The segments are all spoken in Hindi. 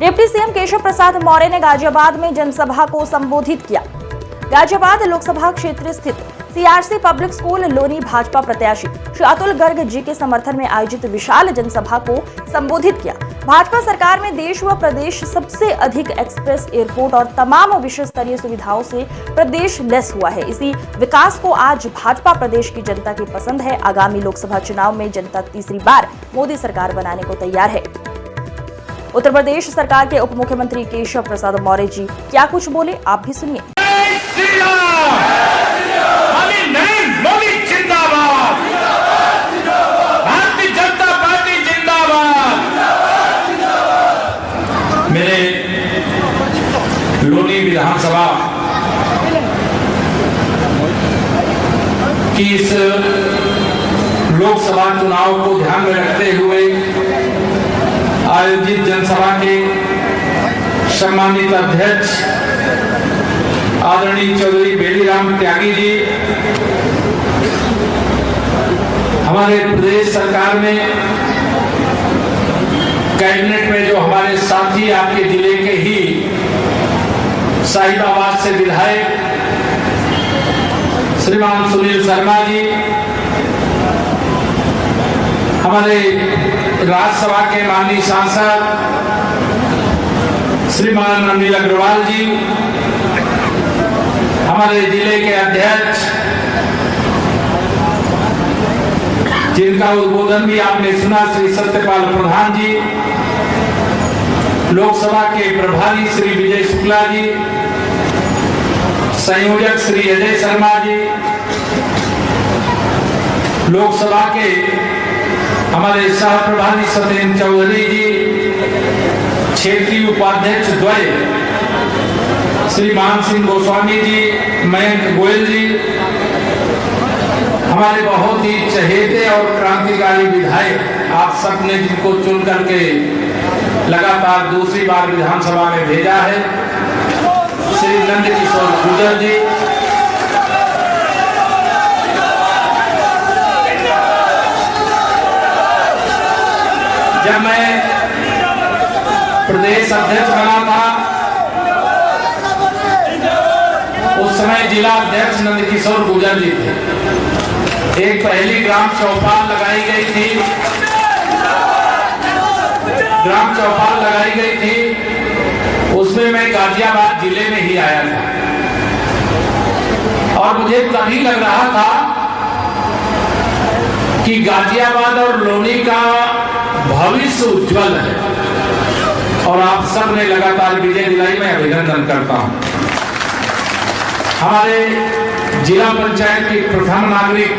डिप्टी सीएम केशव प्रसाद मौर्य ने गाजियाबाद में जनसभा को संबोधित किया। गाजियाबाद लोकसभा क्षेत्र स्थित CRC public school Loni Bhajpa प्रत्याशी श्री अतुल गर्ग जी के समर्थन में आयोजित विशाल जनसभा को संबोधित किया। भाजपा सरकार में देश व प्रदेश सबसे अधिक एक्सप्रेस एयरपोर्ट और तमाम विश्व स्तरीय सुविधाओं से प्रदेश लैस हुआ है। इसी विकास को आज भाजपा प्रदेश की जनता की पसंद है। आगामी लोकसभा चुनाव में जनता तीसरी बार मोदी सरकार बनाने को तैयार है। उत्तर प्रदेश सरकार के उप मुख्यमंत्री केशव प्रसाद मौर्य जी क्या कुछ बोले, आप भी सुनिए। मेरे लोनी विधानसभा की इस लोकसभा चुनाव को ध्यान में रखते हुए आयोजित जनसभा के सम्मानित अध्यक्ष आदरणीय चौधरी बेलीराम त्यागी जी, हमारे प्रदेश सरकार में कैबिनेट में जो हमारे साथी आपके जिले के ही साहिबाबाद से विधायक श्रीमान सुनील शर्मा जी, हमारे राज्यसभा के माननीय सांसद श्रीमान अनिल अग्रवाल जी, हमारे जिले के अध्यक्ष जिनका उद्बोधन भी आपने सुना श्री सत्यपाल प्रधान जी, लोकसभा के प्रभारी श्री विजय शुक्ला जी, संयोजक श्री अजय शर्मा जी, लोकसभा के हमारे सह प्रभारी सत्येंद्र चौधरी जी, क्षेत्रीय उपाध्यक्ष द्वय श्री मान सिंह गोस्वामी जी, मयंक गोयल जी, हमारे बहुत ही चहेते और क्रांतिकारी विधायक आप सबने जिनको चुन करके लगातार दूसरी बार विधानसभा में भेजा है, श्री नंदकिशोर गुर्जर जी, जब मैं प्रदेश अध्यक्ष बना था उस समय जिला अध्यक्ष नंदकिशोर गुर्जर जी थे। एक पहली ग्राम चौपाल लगाई गई थी, उसमें मैं गाजियाबाद जिले में ही आया था और मुझे तभी लग रहा था कि गाजियाबाद और लोनी का भविष्य उज्जवल है और आप सब ने लगातार विजय दिलाई, मैं अभिनंदन करता हूं। हमारे जिला पंचायत की प्रथम नागरिक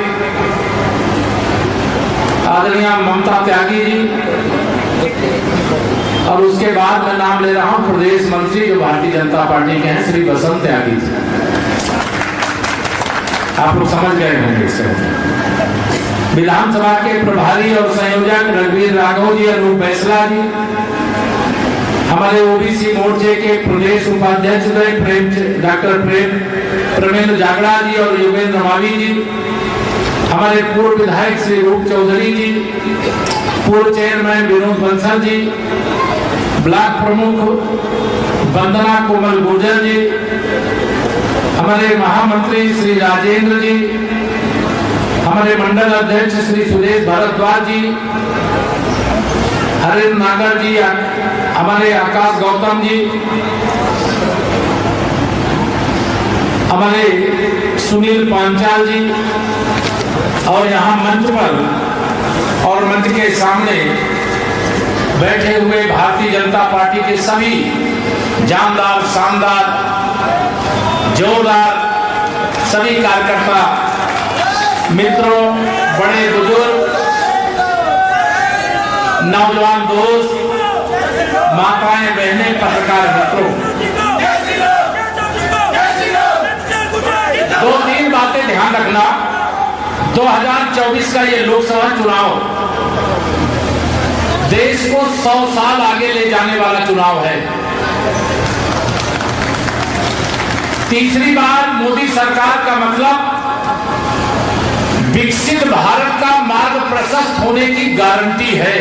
आदरणीय ममता त्यागी जी और उसके बाद मैं नाम ले रहा हूं प्रदेश मंत्री जो भारतीय जनता पार्टी के हैं श्री बसंत त्यागी जी, आप लोग समझ गए होंगे इसे। विधानसभा के प्रभारी और संयोजक रघुवीर राघव जी, अनूप बैसला जी, हमारे ओबीसी मोर्चे के प्रदेश उपाध्यक्ष डॉक्टर प्रेमेंद्र जागड़ा जी और योगेंद्र मावी जी, हमारे पूर्व विधायक श्री रूप चौधरी जी, पूर्व चेयरमैन विनोद बंसल जी, ब्लॉक प्रमुख वंदना कोमल गुर्जर जी, हमारे महामंत्री श्री राजेंद्र जी, हमारे मंडल अध्यक्ष श्री सुदेश भारद्वाज जी, हरेंद्र नागर जी, हमारे आकाश गौतम जी, हमारे सुनील पांचाल जी और यहाँ मंच पर और मंच के सामने बैठे हुए भारतीय जनता पार्टी के सभी जानदार, शानदार, जोरदार सभी कार्यकर्ता मित्रों, बड़े बुजुर्ग, नौजवान दोस्त, माताएं, बहनें, पत्रकार मित्रों, दो तीन बातें ध्यान रखना। 2024 का ये लोकसभा चुनाव देश को 100 साल आगे ले जाने वाला चुनाव है। तीसरी बार मोदी सरकार का मतलब विकसित भारत का मार्ग प्रशस्त होने की गारंटी है।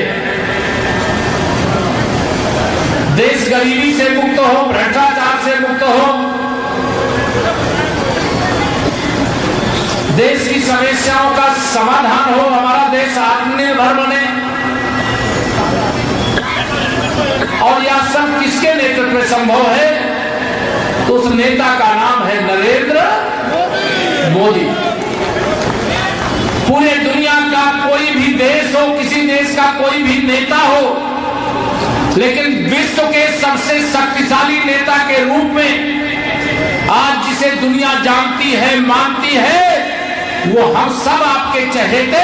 देश गरीबी से मुक्त हो, भ्रष्टाचार से मुक्त हो, देश की समस्याओं का समाधान हो, हमारा देश आत्मनिर्भर बने। और यह सब किसके नेतृत्व में संभव है? तो उस नेता का नाम है नरेंद्र मोदी। पूरे दुनिया का कोई भी देश हो, किसी देश का कोई भी नेता हो, लेकिन विश्व के सबसे शक्तिशाली नेता के रूप में आज जिसे दुनिया जानती है, मानती है, वो हम सब आपके चहेते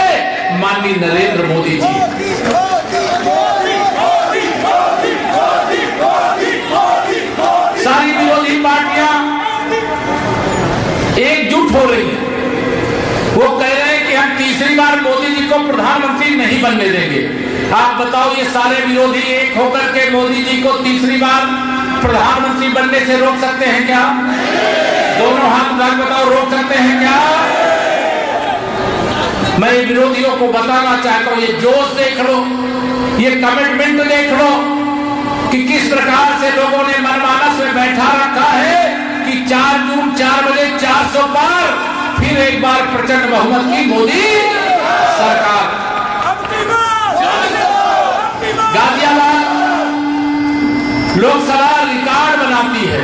माननीय नरेंद्र मोदी जी। सारी विरोधी पार्टियां एकजुट हो रही हैं। वो कह रहे हैं कि हम तीसरी बार मोदी जी को प्रधानमंत्री नहीं बनने देंगे। आप बताओ, ये सारे विरोधी एक होकर के मोदी जी को तीसरी बार प्रधानमंत्री बनने से रोक सकते हैं क्या? दोनों हाथ उठाकर बताओ, रोक सकते हैं क्या? मैं विरोधियों को बताना चाहता हूं, ये जोश देख लो, ये कमिटमेंट देख लो कि किस प्रकार से लोगों ने मनमानस में बैठा रखा है कि 4 जून 4 बजे 400 पार, फिर एक बार प्रचंड बहुमत की मोदी सरकार। गाजियाबाद लोकसभा रिकॉर्ड बनाती है,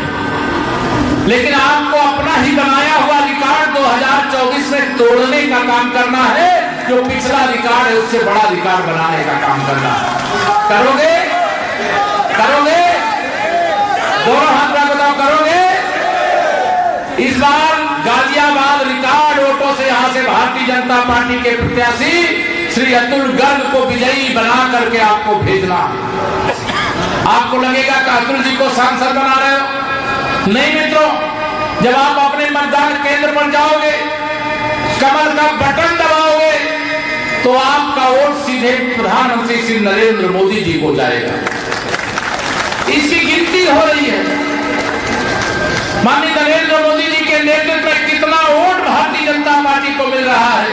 लेकिन आपको अपना ही बनाया हुआ रिकॉर्ड 2024 में तोड़ने का काम करना है। जो पिछला रिकॉर्ड है उससे बड़ा रिकॉर्ड बनाने का काम करना है। करोगे? करोगे? दोनों हाथ में बताओ, करोगे? इस बार गाजियाबाद रिकॉर्ड वोटों से यहां से भारतीय जनता पार्टी के प्रत्याशी श्री अतुल गर्ग को विजयी बना करके आपको भेजना। आपको लगेगा कि अतुल जी को सांसद बना रहे हो। नहीं मित्रों, जब आप अपने मतदान केंद्र पर जाओगे, कमल का बटन दबाओगे, तो आपका वोट सीधे प्रधानमंत्री श्री नरेंद्र मोदी जी को जाएगा। इसकी गिनती हो रही है। माननीय नरेंद्र मोदी जी के नेतृत्व में कितना वोट भारतीय जनता पार्टी को मिल रहा है।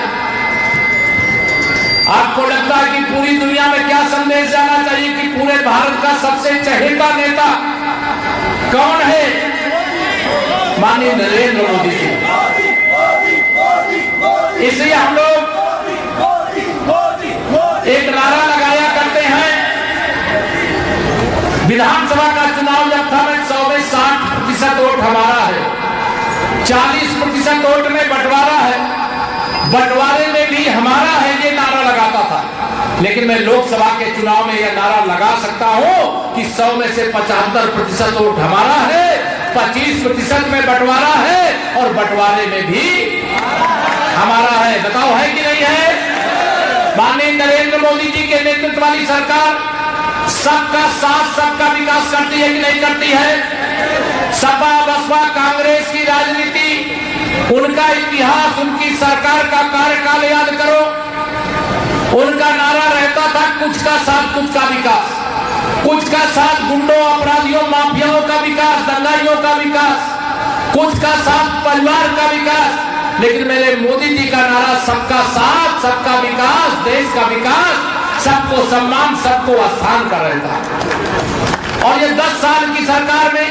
आपको लगता है कि पूरी दुनिया में क्या संदेश जाना चाहिए कि पूरे भारत का सबसे चहेता नेता कौन है? माननीय नरेंद्र मोदी जी। इसलिए हम लोग एक नारा लगाया करते हैं। विधानसभा का चुनाव जब था, 100 में 60% वोट हमारा है, 40% वोट में बंटवारा है, बंटवारे में भी हमारा है, ये नारा लगाता था। लेकिन मैं लोकसभा के चुनाव में यह नारा लगा सकता हूं कि 100 में से 75% वोट हमारा है, 25% में बंटवारा है और बंटवारे में भी हमारा है। बताओ, है कि नहीं है? माननीय नरेंद्र मोदी जी के नेतृत्व वाली सरकार सबका साथ, सबका विकास करती है कि नहीं करती है? सपा बसपा कांग्रेस की राजनीति, उनका इतिहास, उनकी सरकार का कार्यकाल याद करो। उनका नारा रहता था कुछ का साथ कुछ का विकास, कुछ का साथ गुंडों, अपराधियों, माफियाओं का विकास, दंगाइयों का विकास, कुछ का साथ परिवार का विकास। लेकिन मेरे मोदी जी का नारा सबका साथ, सबका विकास, देश का विकास, सबको सम्मान, सबको स्थान का रहता। और ये 10 साल की सरकार में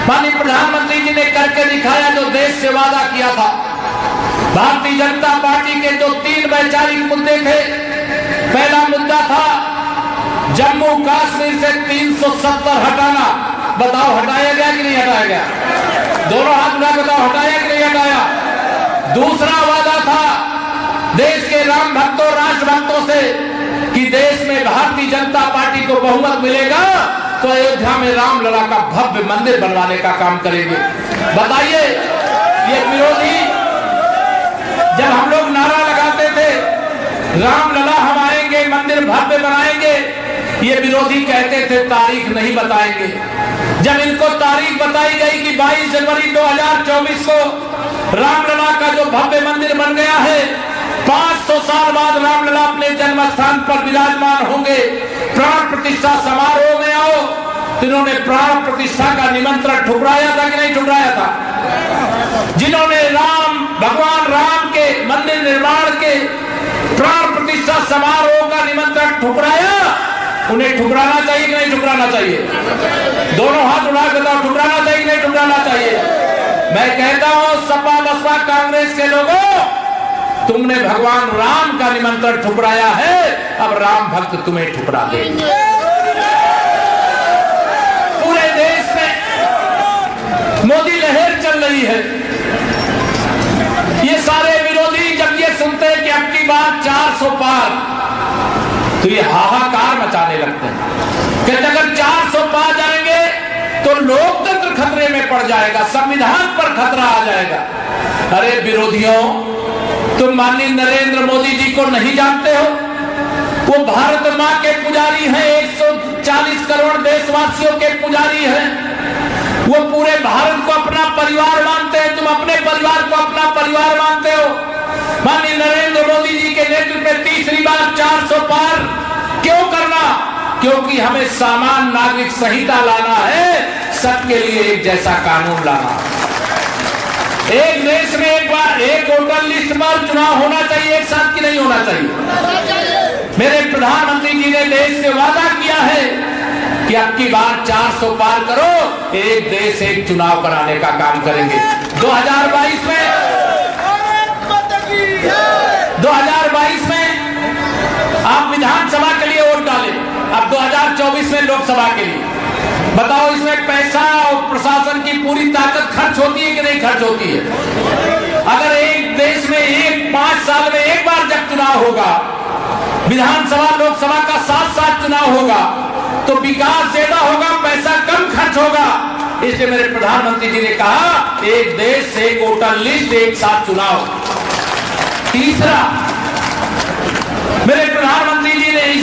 माननीय प्रधानमंत्री जी ने करके दिखाया जो देश से वादा किया था। भारतीय जनता पार्टी के जो 3 वैचारिक मुद्दे थे, पहला मुद्दा था जम्मू कश्मीर से 370 हटाना। बताओ, हटाया गया कि नहीं हटाया गया? दोनों हाथ उठा बताओ, हटाया कि नहीं हटाया? दूसरा वादा था देश के राम भक्तों, राष्ट्र भक्तों से कि देश में भारतीय जनता पार्टी को बहुमत मिलेगा तो अयोध्या में रामलला का भव्य मंदिर बनवाने का काम करेंगे। बताइए, ये विरोधी जब हम लोग नारा लगाते थे रामलला हम आएंगे, मंदिर भव्य बनाएंगे, ये विरोधी कहते थे तारीख नहीं बताएंगे। जब इनको तारीख बताई गई कि 22 जनवरी 2024 को रामलला का जो भव्य मंदिर बन गया है, 500 साल बाद रामलला अपने जन्म स्थान पर विराजमान होंगे, प्राण प्रतिष्ठा समारोह में आओ, तो इन्होंने प्राण प्रतिष्ठा का निमंत्रण ठुकराया था कि नहीं ठुकराया था? जिन्होंने भगवान राम के मंदिर निर्माण के प्राण प्रतिष्ठा समारोह का निमंत्रण ठुकराया, उन्हें ठुकराना चाहिए कि नहीं ठुकराना चाहिए? दोनों हाथ उठा के बताओ, ठुकराना चाहिए कि नहीं ठुकराना चाहिए? मैं कहता हूं सपा बसपा कांग्रेस के लोगों, तुमने भगवान राम का निमंत्रण ठुकराया है, अब राम भक्त तुम्हें ठुकरा देंगे। पूरे देश में मोदी लहर चल रही है। ये सारे विरोधी जब ये सुनते हैं कि अब की बार 400 पार, तो ये हाहाकार मचाने लगते हैं कि अगर 400 पार जाएंगे तो लोकतंत्र खतरे में पड़ जाएगा, संविधान पर खतरा आ जाएगा। अरे विरोधियों, तुम माननीय नरेंद्र मोदी जी को नहीं जानते हो? वो भारत मां के पुजारी हैं, 140 करोड़ देशवासियों के पुजारी हैं। वो पूरे भारत को अपना परिवार मानते हैं, तुम अपने परिवार को अपना परिवार मानते हो। माननीय नरेंद्र मोदी जी के नेतृत्व में तीसरी बार 400 पार क्यों करना? क्योंकि हमें सामान्य नागरिक संहिता लाना है, सबके लिए एक जैसा कानून लाना। एक देश में एक बार एक वोटर लिस्ट पर चुनाव होना चाहिए, एक साथ की नहीं होना चाहिए। मेरे प्रधानमंत्री जी ने देश से वादा किया है कि अब की बार 400 पार करो, एक देश एक चुनाव कराने का काम करेंगे। 2022 में आप विधानसभा के लिए वोट डालें, अब 2024 में लोकसभा के लिए। बताओ, इसमें पैसा और प्रशासन की पूरी ताकत खर्च होती है कि नहीं खर्च होती है? अगर एक देश में 5 साल में एक बार जब चुनाव होगा, विधानसभा लोकसभा का साथ चुनाव होगा, तो विकास ज्यादा होगा, पैसा कम खर्च होगा। इसलिए मेरे प्रधानमंत्री जी ने कहा एक देश एक वोटर लिस्ट एक साथ चुनाव। तीसरा, मेरे प्रधानमंत्री